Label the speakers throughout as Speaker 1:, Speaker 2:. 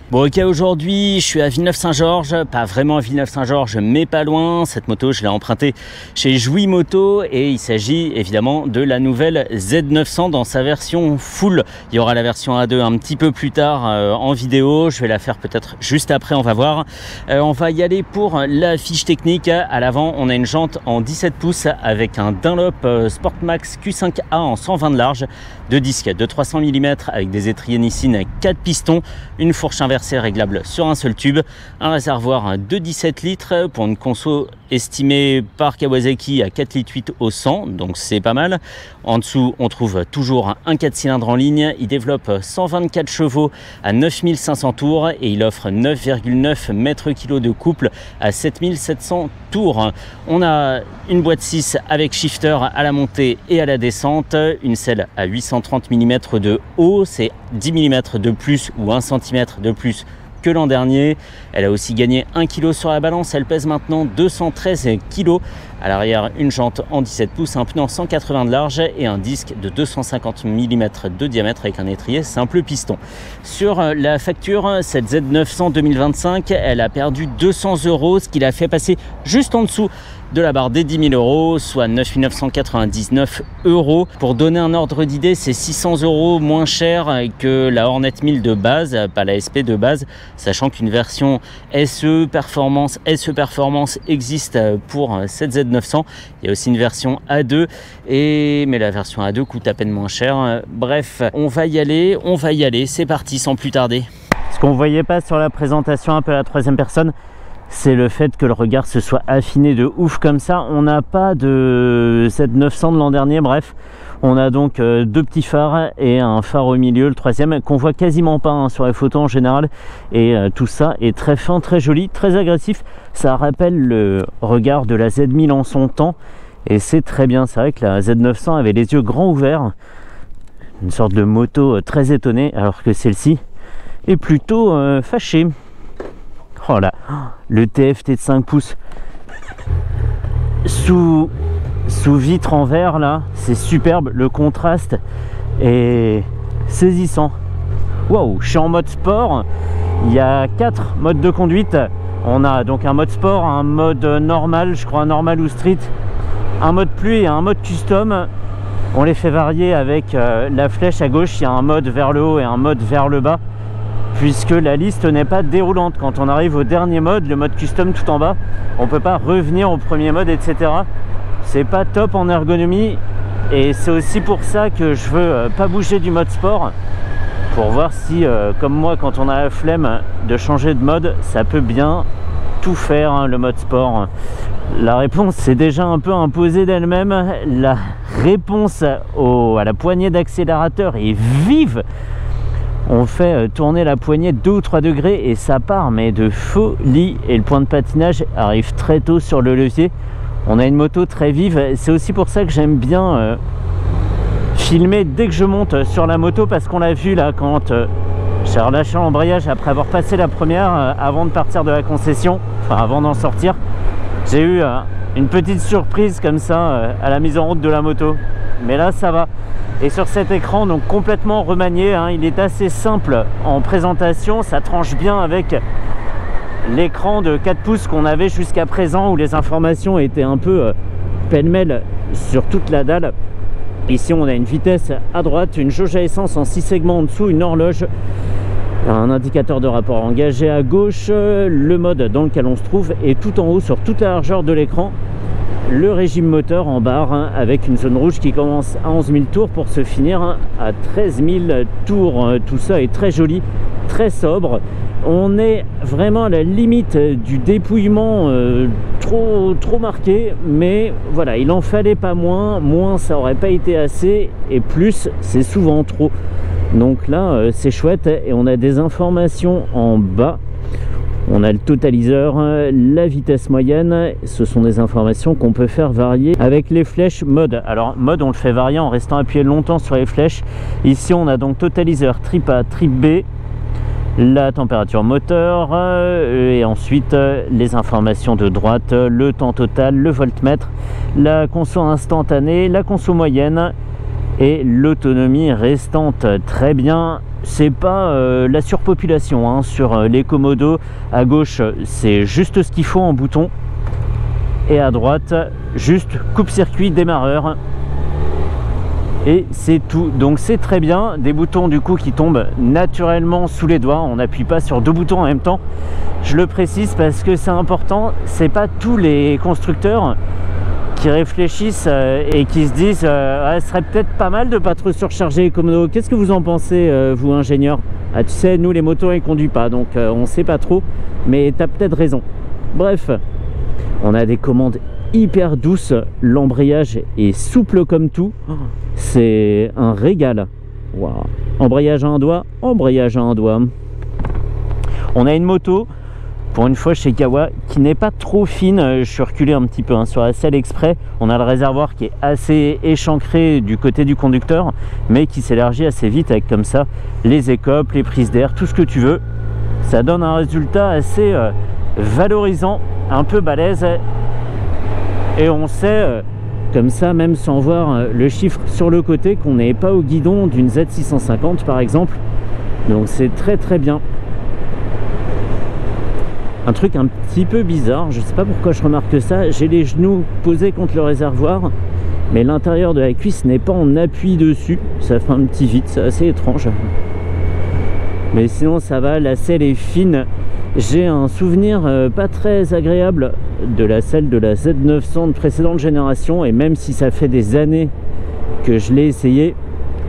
Speaker 1: Bon ok, aujourd'hui je suis à Villeneuve-Saint-Georges, pas vraiment à Villeneuve-Saint-Georges mais pas loin. Cette moto je l'ai empruntée chez Jouy Moto et il s'agit évidemment de la nouvelle Z900 dans sa version full. Il y aura la version A2 un petit peu plus tard en vidéo, je vais la faire peut-être juste après, on va voir. On va y aller pour la fiche technique. À l'avant on a une jante en 17 pouces avec un Dunlop Sportmax Q5A en 120 de large, deux disques de 300 mm avec des étriers Nissin 4 pistons, une fourche inversée réglable sur un seul tube, un réservoir de 17 litres pour une conso estimée par Kawasaki à 4,8 litres au 100, donc c'est pas mal. En dessous on trouve toujours un 4 cylindres en ligne, il développe 124 chevaux à 9500 tours et il offre 9,9 mètres-kg de couple à 7700 tours. On a une boîte 6 avec shifter à la montée et à la descente, une selle à 830 mm de haut, c'est 10 mm de plus ou 1 cm de plus que l'an dernier. Elle a aussi gagné 1 kg sur la balance, elle pèse maintenant 213 kg. À l'arrière, une jante en 17 pouces, un pneu en 180 de large et un disque de 250 mm de diamètre avec un étrier simple piston. Sur la facture, cette Z900 2025, elle a perdu 200 €, ce qui l'a fait passer juste en dessous de la barre des 10 000 €, soit 9 999 €. Pour donner un ordre d'idée, c'est 600 € moins cher que la Hornet 1000 de base, pas la SP de base, sachant qu'une version SE Performance existe pour cette Z900. Il y a aussi une version A2, mais la version A2 coûte à peine moins cher. Bref, on va y aller, c'est parti sans plus tarder. Ce qu'on ne voyait pas sur la présentation un peu à la troisième personne, c'est le fait que le regard se soit affiné de ouf comme ça. On n'a pas de Z900 de l'an dernier, bref. On a donc deux petits phares et un phare au milieu, le troisième, qu'on voit quasiment pas sur les photos en général. Et tout ça est très fin, très joli, très agressif. Ça rappelle le regard de la Z1000 en son temps. Et c'est très bien, c'est vrai que la Z900 avait les yeux grands ouverts. Une sorte de moto très étonnée, alors que celle-ci est plutôt fâchée. Oh là, le TFT de 5 pouces sous vitre en verre là, c'est superbe, le contraste est saisissant. Waouh, je suis en mode sport, il y a 4 modes de conduite. On a donc un mode sport, un mode normal, je crois normal ou street, un mode pluie et un mode custom. On les fait varier avec la flèche à gauche, il y a un mode vers le haut et un mode vers le bas, puisque la liste n'est pas déroulante. Quand on arrive au dernier mode, le mode custom tout en bas, on ne peut pas revenir au premier mode, etc. C'est pas top en ergonomie et c'est aussi pour ça que je veux pas bouger du mode sport, pour voir si, comme moi, quand on a la flemme de changer de mode, ça peut bien tout faire, le mode sport. La réponse s'est déjà un peu imposée d'elle-même. La réponse à la poignée d'accélérateur est vive. On fait tourner la poignée 2 ou 3 degrés et ça part mais de folie, et le point de patinage arrive très tôt sur le levier. On a une moto très vive, c'est aussi pour ça que j'aime bien filmer dès que je monte sur la moto, parce qu'on l'a vu là quand j'ai relâché l'embrayage après avoir passé la première, avant de partir de la concession, enfin avant d'en sortir, j'ai eu une petite surprise comme ça à la mise en route de la moto, mais là ça va. Et sur cet écran, donc complètement remanié, il est assez simple en présentation, ça tranche bien avec l'écran de 4 pouces qu'on avait jusqu'à présent, où les informations étaient un peu pêle-mêle sur toute la dalle. Ici on a une vitesse à droite, une jauge à essence en 6 segments en dessous, une horloge, un indicateur de rapport engagé à gauche, le mode dans lequel on se trouve, et tout en haut sur toute la largeur de l'écran, le régime moteur en barre, avec une zone rouge qui commence à 11 000 tours pour se finir à 13 000 tours. Tout ça est très joli, très sobre. On est vraiment à la limite du dépouillement trop marqué, mais voilà, il en fallait pas moins. Moins ça aurait pas été assez, et plus c'est souvent trop. Donc là c'est chouette, et on a des informations en bas. On a le totaliseur, la vitesse moyenne, ce sont des informations qu'on peut faire varier avec les flèches mode. Alors mode, on le fait varier en restant appuyé longtemps sur les flèches. Ici on a donc totaliseur trip A, trip B, la température moteur, et ensuite les informations de droite, le temps total, le voltmètre, la conso instantanée, la conso moyenne, et l'autonomie restante très bien. C'est pas la surpopulation hein. Sur les Komodo à gauche c'est juste ce qu'il faut en bouton, et à droite juste coupe-circuit démarreur, et c'est tout. Donc c'est très bien, des boutons du coup qui tombent naturellement sous les doigts, on n'appuie pas sur deux boutons en même temps. Je le précise parce que c'est important, c'est pas tous les constructeurs qui réfléchissent et qui se disent ah, ce serait peut-être pas mal de pas trop surcharger les Komodo. Qu'est-ce que vous en pensez vous ingénieur? Ah, tu sais, nous les motos ils conduisent pas, donc on sait pas trop, mais tu as peut-être raison. Bref, on a des commandes hyper douces, l'embrayage est souple comme tout, c'est un régal. Wow. Embrayage à un doigt, embrayage à un doigt. On a une moto pour une fois chez Kawa qui n'est pas trop fine. Je suis reculé un petit peu hein, sur la selle exprès. On a le réservoir qui est assez échancré du côté du conducteur, mais qui s'élargit assez vite avec comme ça les écopes, les prises d'air, tout ce que tu veux. Ça donne un résultat assez valorisant, un peu balèze, et on sait comme ça, même sans voir le chiffre sur le côté, qu'on n'est pas au guidon d'une Z650 par exemple. Donc c'est très très bien. Un truc un petit peu bizarre, je sais pas pourquoi je remarque ça, j'ai les genoux posés contre le réservoir, mais l'intérieur de la cuisse n'est pas en appui dessus, ça fait un petit vide, c'est assez étrange. Mais sinon ça va, la selle est fine. J'ai un souvenir pas très agréable de la selle de la Z900 de précédente génération, et même si ça fait des années que je l'ai essayé,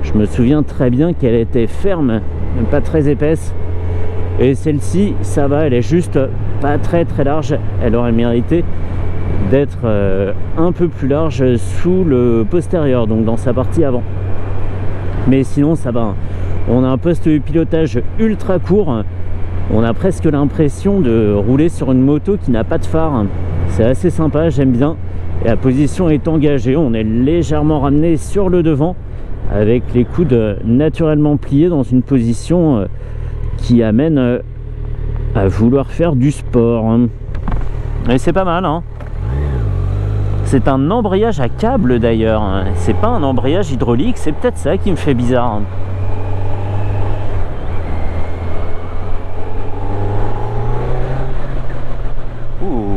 Speaker 1: je me souviens très bien qu'elle était ferme, même pas très épaisse. Et celle-ci, ça va, elle est juste pas très très large. Elle aurait mérité d'être un peu plus large sous le postérieur, donc dans sa partie avant. Mais sinon, ça va. On a un poste de pilotage ultra court. On a presque l'impression de rouler sur une moto qui n'a pas de phare. C'est assez sympa, j'aime bien. Et la position est engagée. On est légèrement ramené sur le devant avec les coudes naturellement pliés dans une position qui amène à vouloir faire du sport. Et c'est pas mal hein. C'est un embrayage à câble d'ailleurs, c'est pas un embrayage hydraulique, c'est peut-être ça qui me fait bizarre. Ouh,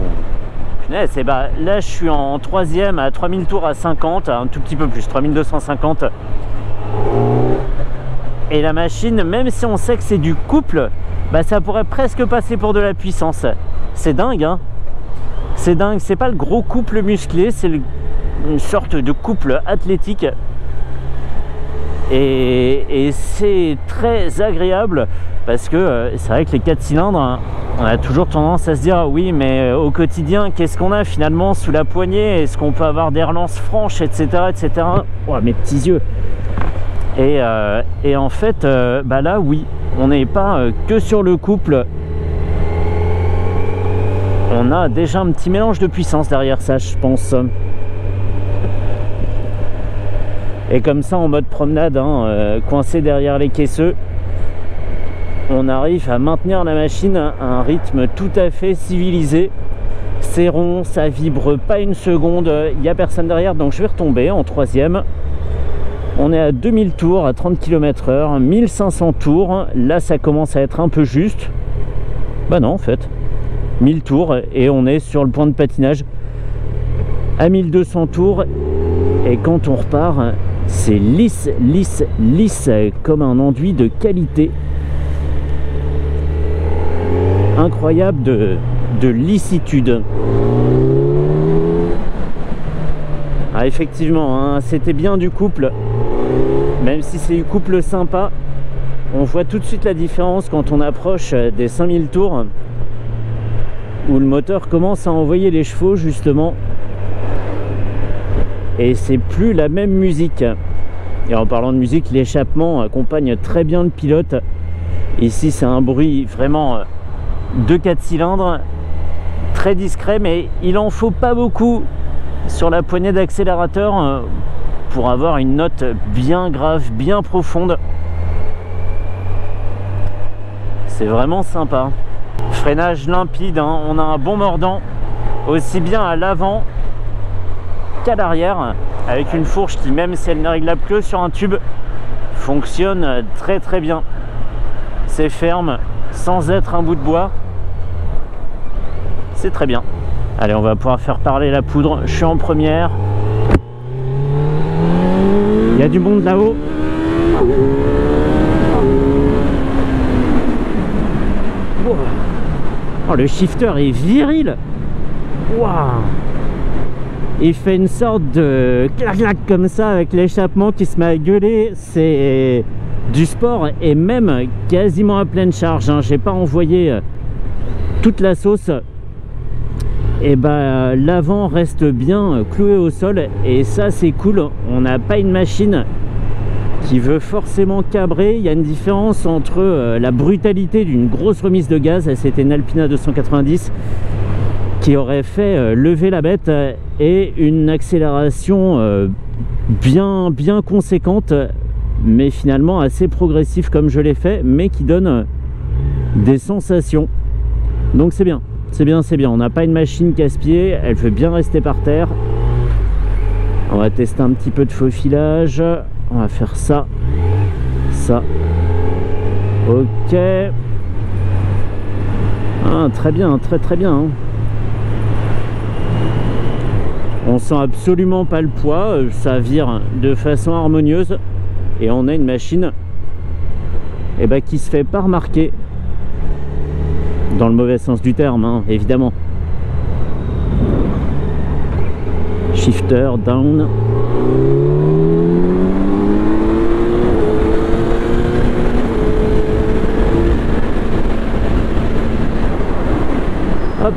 Speaker 1: punaise, et bah là je suis en troisième à 3000 tours à 50, un tout petit peu plus, 3250. Et la machine, même si on sait que c'est du couple, bah ça pourrait presque passer pour de la puissance. C'est dingue hein. C'est dingue, c'est pas le gros couple musclé, c'est une sorte de couple athlétique. Et c'est très agréable parce que c'est vrai que les 4 cylindres, on a toujours tendance à se dire oui mais au quotidien qu'est-ce qu'on a finalement sous la poignée, est-ce qu'on peut avoir des relances franches, etc. etc. Oh, mes petits yeux. Et en fait bah là oui, on n'est pas que sur le couple, on a déjà un petit mélange de puissance derrière ça je pense. Et comme ça en mode promenade hein, coincé derrière les caisseux, on arrive à maintenir la machine à un rythme tout à fait civilisé. C'est rond, ça vibre pas une seconde, il n'y a personne derrière, donc je vais retomber en troisième. On est à 2000 tours à 30 km/h, 1500 tours, là ça commence à être un peu juste. Bah non en fait, 1000 tours et on est sur le point de patinage à 1200 tours. Et quand on repart, c'est lisse, lisse, lisse, comme un enduit de qualité. Incroyable de lissitude. Ah, effectivement, hein, c'était bien du couple. Même si c'est du couple sympa, on voit tout de suite la différence quand on approche des 5000 tours, où le moteur commence à envoyer les chevaux justement. Et c'est plus la même musique. Et en parlant de musique, l'échappement accompagne très bien le pilote. Ici c'est un bruit vraiment de 4 cylindres, très discret, mais il en faut pas beaucoup sur la poignée d'accélérateur pour avoir une note bien grave, bien profonde. C'est vraiment sympa. Freinage limpide, hein. On a un bon mordant aussi bien à l'avant qu'à l'arrière. avec une fourche qui, même si elle n'est réglable que sur un tube, fonctionne très très bien. C'est ferme sans être un bout de bois. C'est très bien. Allez, on va pouvoir faire parler la poudre. Je suis en première. Il y a du monde là-haut. Oh, le shifter est viril. Waouh. Il fait une sorte de clac-clac comme ça avec l'échappement qui se met à gueuler. C'est du sport et même quasiment à pleine charge, hein. J'ai pas envoyé toute la sauce. Et bah l'avant reste bien cloué au sol et ça c'est cool. On n'a pas une machine qui veut forcément cabrer. Il y a une différence entre la brutalité d'une grosse remise de gaz, c'était une Alpina 290 qui aurait fait lever la bête, et une accélération bien conséquente, mais finalement assez progressif comme je l'ai fait, mais qui donne des sensations. Donc c'est bien, c'est bien, c'est bien. On n'a pas une machine casse-pied, elle veut bien rester par terre. On va tester un petit peu de faufilage. On va faire ça, ça. Ok. Ah, très bien, très bien, hein. On sent absolument pas le poids, ça vire de façon harmonieuse et on a une machine qui se fait pas remarquer, dans le mauvais sens du terme, hein, évidemment. Shifter down. Hop.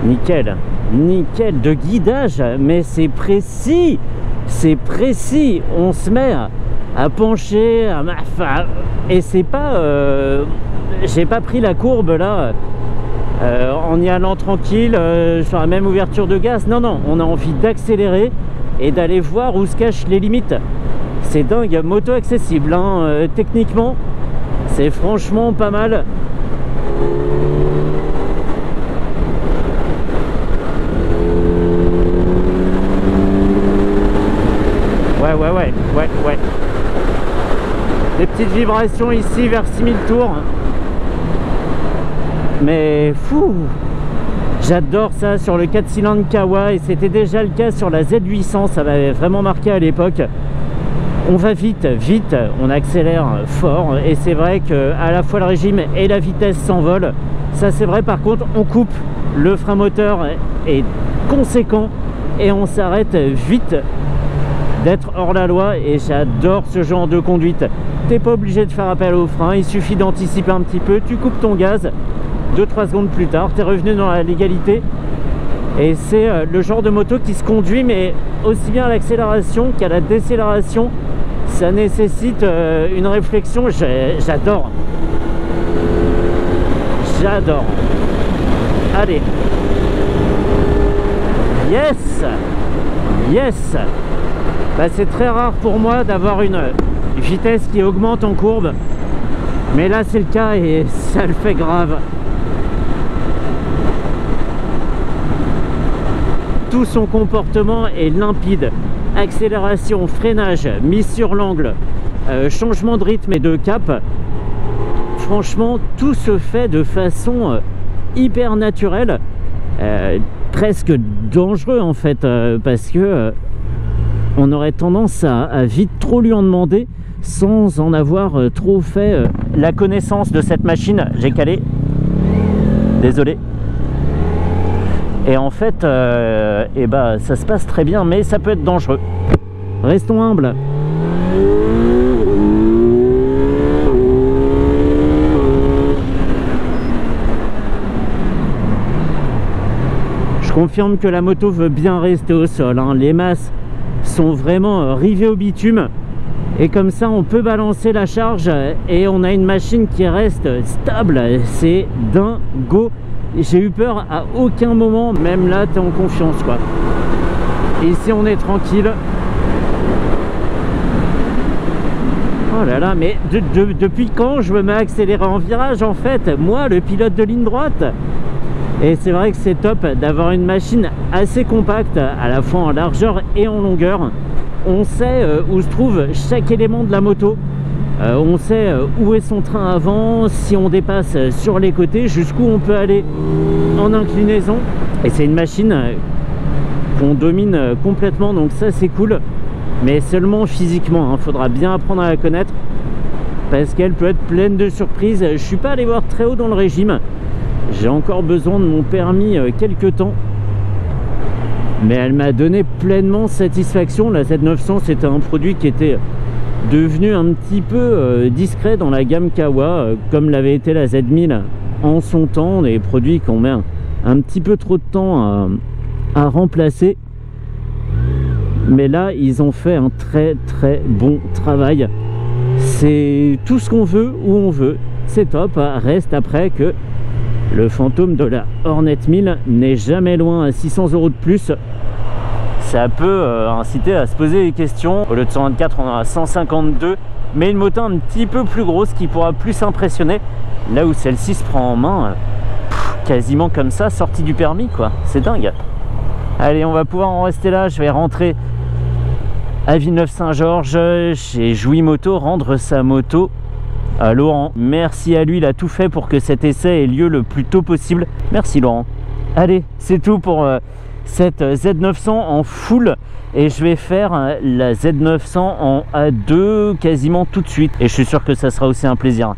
Speaker 1: Nickel, nickel de guidage, mais c'est précis, on se met à pencher, et c'est pas, j'ai pas pris la courbe là, en y allant tranquille, sur la même ouverture de gaz, non, on a envie d'accélérer et d'aller voir où se cachent les limites. C'est dingue, moto accessible, hein, techniquement, c'est franchement pas mal. Ouais. Des petites vibrations ici vers 6000 tours. Mais fou, j'adore ça sur le 4 cylindres Kawa, et c'était déjà le cas sur la Z800, ça m'avait vraiment marqué à l'époque. On va vite, on accélère fort, et c'est vrai que à la fois le régime et la vitesse s'envolent. Ça c'est vrai. Par contre, on coupe, le frein moteur est conséquent et on s'arrête vite d'être hors la loi, et j'adore ce genre de conduite. T'es pas obligé de faire appel au frein, il suffit d'anticiper un petit peu, tu coupes ton gaz, 2-3 secondes plus tard t'es revenu dans la légalité. Et c'est le genre de moto qui se conduit, mais aussi bien à l'accélération qu'à la décélération. Ça nécessite une réflexion. J'adore. Allez. Yes. Bah, c'est très rare pour moi d'avoir une vitesse qui augmente en courbe, mais là c'est le cas et ça le fait grave. Tout son comportement est limpide. Accélération, freinage, mise sur l'angle, changement de rythme et de cap. Franchement, tout se fait de façon hyper naturelle, presque dangereux en fait, parce que on aurait tendance à vite trop lui en demander sans en avoir trop fait la connaissance de cette machine. J'ai calé, désolé. Et en fait, ça se passe très bien, mais ça peut être dangereux. Restons humbles. Je confirme que la moto veut bien rester au sol, hein. Les masses sont vraiment rivées au bitume. Et comme ça, on peut balancer la charge et on a une machine qui reste stable. C'est dingo. J'ai eu peur à aucun moment, même là t'es en confiance quoi. Ici on est tranquille. Oh là là, mais depuis quand je me mets à accélérer en virage en fait? Moi, le pilote de ligne droite, Et c'est vrai que c'est top d'avoir une machine assez compacte, à la fois en largeur et en longueur. On sait où se trouve chaque élément de la moto. On sait où est son train avant, si on dépasse sur les côtés, jusqu'où on peut aller en inclinaison. Et c'est une machine qu'on domine complètement, donc ça c'est cool. Mais seulement physiquement, il faudra bien apprendre à la connaître, parce qu'elle peut être pleine de surprises. Je suis pas allé voir très haut dans le régime. J'ai encore besoin de mon permis quelques temps, mais elle m'a donné pleinement satisfaction. La Z900, c'était un produit qui était devenu un petit peu discret dans la gamme Kawa, comme l'avait été la Z1000 en son temps, des produits qu'on met un petit peu trop de temps à remplacer. Mais là, ils ont fait un très très bon travail. C'est tout ce qu'on veut, où on veut. C'est top. Reste après que le fantôme de la Hornet 1000 n'est jamais loin. À 600 € de plus, ça peut inciter à se poser des questions. Au lieu de 124, on a 152, mais une moto un petit peu plus grosse qui pourra plus impressionner, là où celle-ci se prend en main quasiment comme ça, sortie du permis, quoi. C'est dingue. Allez, on va pouvoir en rester là. Je vais rentrer à Villeneuve-Saint-Georges chez Jouy Moto, rendre sa moto à Laurent. Merci à lui, il a tout fait pour que cet essai ait lieu le plus tôt possible. Merci Laurent. Allez, c'est tout pour cette Z900 en full, et je vais faire la Z900 en A2 quasiment tout de suite, et je suis sûr que ça sera aussi un plaisir.